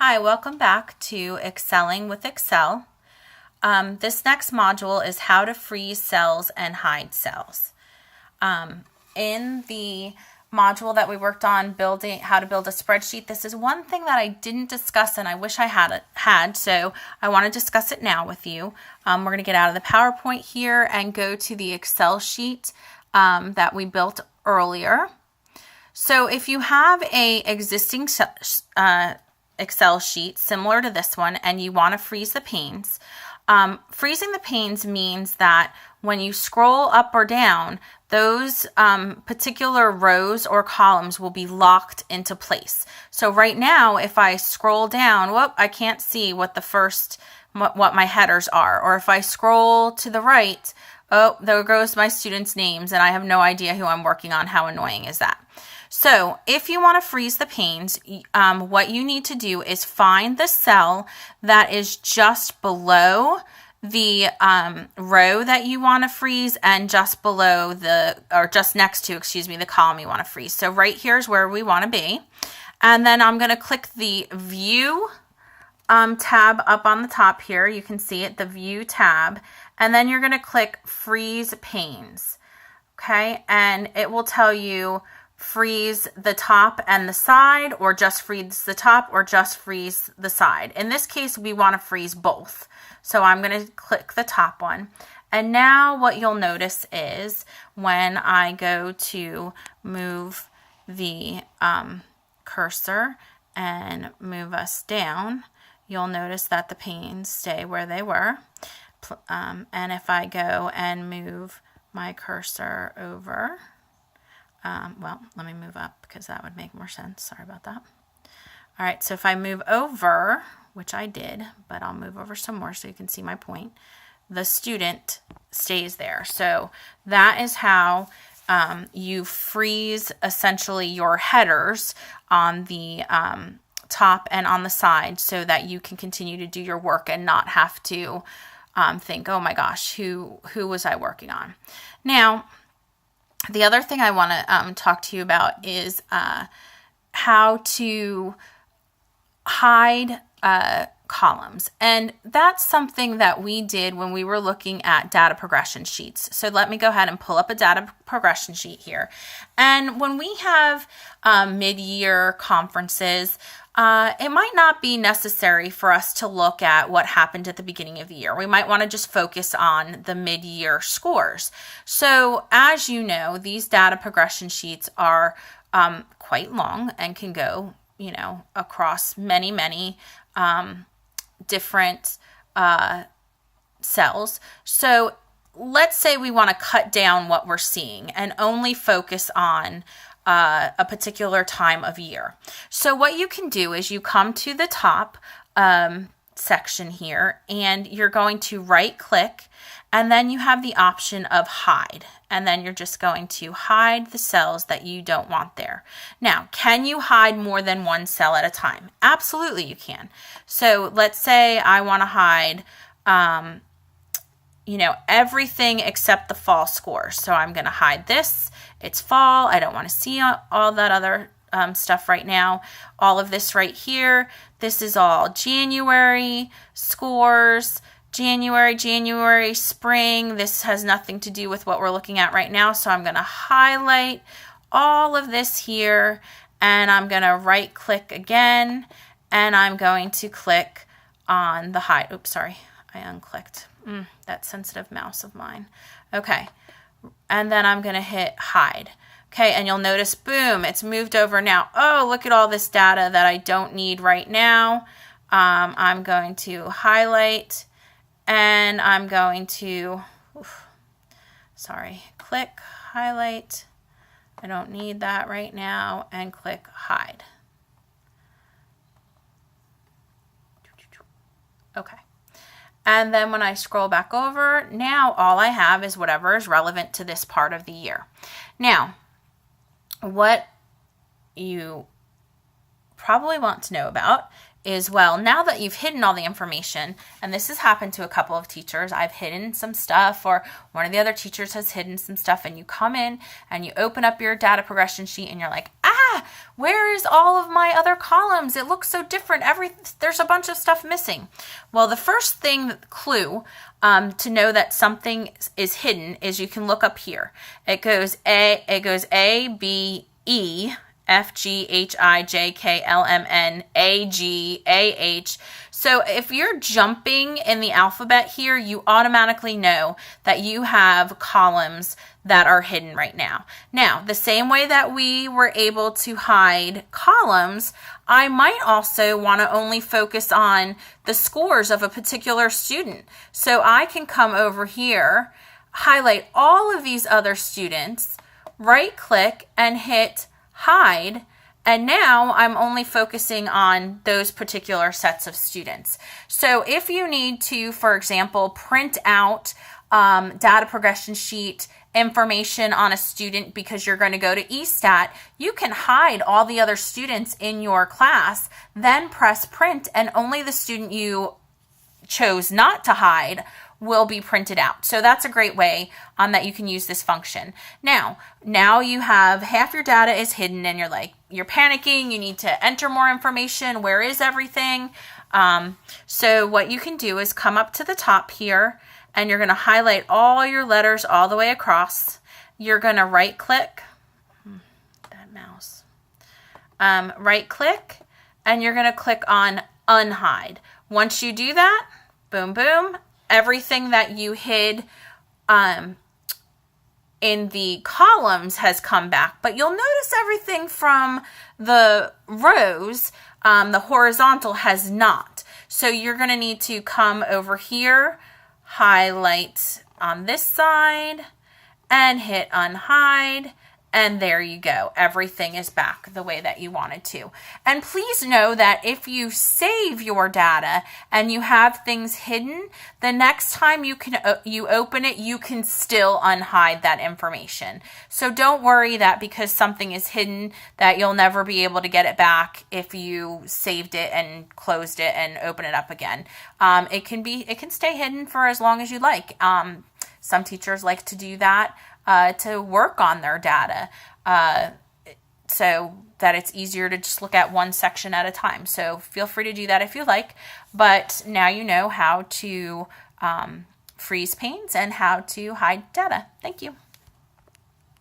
Hi, welcome back to Excelling with Excel. This next module is how to freeze cells and hide cells. In the module that we worked on building how to build a spreadsheet, this is one thing that I didn't discuss and I wish I had, so I want to discuss it now with you. We're going to get out of the PowerPoint here and go to the Excel sheet that we built earlier. So if you have a existing Excel sheet similar to this one and you want to freeze the panes, freezing the panes means that when you scroll up or down, those particular rows or columns will be locked into place. So right now, if I scroll down, I can't see what what my headers are. Or if I scroll to the right, there goes my students' names and I have no idea who I'm working on. How annoying is that? So if you want to freeze the panes, what you need to do is find the cell that is just below the row that you want to freeze and just below just next to, the column you want to freeze. So right here is where we want to be. And then I'm going to click the View tab up on the top here. You can see it, the View tab. And then you're going to click Freeze Panes. Okay, and it will tell you freeze the top and the side, or just freeze the top, or just freeze the side. In this case, we want to freeze both. So I'm going to click the top one. And now what you'll notice is when I go to move the cursor and move us down, you'll notice that the panes stay where they were. And if I go and move my cursor over, let me move up because that would make more sense. Sorry about that. All right, so if I move over, which I did, but I'll move over some more so you can see my point, the student stays there. So that is how you freeze essentially your headers on the top and on the side so that you can continue to do your work and not have to think, oh my gosh, who was I working on? Now, the other thing I want to talk to you about is how to hide columns. And that's something that we did when we were looking at data progression sheets. So let me go ahead and pull up a data progression sheet here. And when we have mid-year conferences, it might not be necessary for us to look at what happened at the beginning of the year. We might want to just focus on the mid-year scores. So as you know, these data progression sheets are quite long and can go, across many different cells. So let's say we want to cut down what we're seeing and only focus on a particular time of year. So what you can do is you come to the top section here and you're going to right click, and then you have the option of hide, and then you're just going to hide the cells that you don't want there. Now, can you hide more than one cell at a time? Absolutely you can. So let's say I want to hide everything except the fall score. So I'm going to hide this. It's fall. I don't want to see all that other stuff right now. All of this right here. This is all January scores. January, spring. This has nothing to do with what we're looking at right now. So I'm going to highlight all of this here, and I'm going to right click again, and I'm going to click on the hide. Oops, sorry. I unclicked. That sensitive mouse of mine. Okay. And then I'm going to hit hide. Okay. And you'll notice, boom, it's moved over now. Oh, look at all this data that I don't need right now. I'm going to highlight, and I'm going to, click highlight. I don't need that right now, and click hide. Okay. And then when I scroll back over, now all I have is whatever is relevant to this part of the year. Now, what you probably want to know about is, well, now that you've hidden all the information, and this has happened to a couple of teachers, I've hidden some stuff, or one of the other teachers has hidden some stuff, and you come in and you open up your data progression sheet and you're like, where is all of my other columns? It looks so different. There's a bunch of stuff missing. Well, the first clue to know that something is hidden is you can look up here. It goes A, B, E, F, G, H, I, J, K, L, M, N, A, G, A, H. So if you're jumping in the alphabet here, you automatically know that you have columns that are hidden right now. Now, the same way that we were able to hide columns, I might also want to only focus on the scores of a particular student. So I can come over here, highlight all of these other students, right-click, and hit hide, and now I'm only focusing on those particular sets of students. So if you need to, for example, print out data progression sheet information on a student because you're going to go to eStat, you can hide all the other students in your class, then press print, and only the student you chose not to hide will be printed out. So that's a great way that you can use this function. Now you have half your data is hidden and you're panicking, you need to enter more information, where is everything? So what you can do is come up to the top here and you're going to highlight all your letters all the way across. You're going to right click, that mouse, right click, and you're going to click on unhide. Once you do that, boom, boom, everything that you hid in the columns has come back, but you'll notice everything from the rows, the horizontal has not. So you're going to need to come over here, highlight on this side, and hit unhide. And there you go. Everything is back the way that you wanted to. And please know that if you save your data and you have things hidden, the next time you open it, you can still unhide that information. So don't worry that because something is hidden that you'll never be able to get it back if you saved it and closed it and open it up again. It can stay hidden for as long as you like. Some teachers like to do that to work on their data so that it's easier to just look at one section at a time. So feel free to do that if you like, but now you know how to freeze panes and how to hide data. Thank you.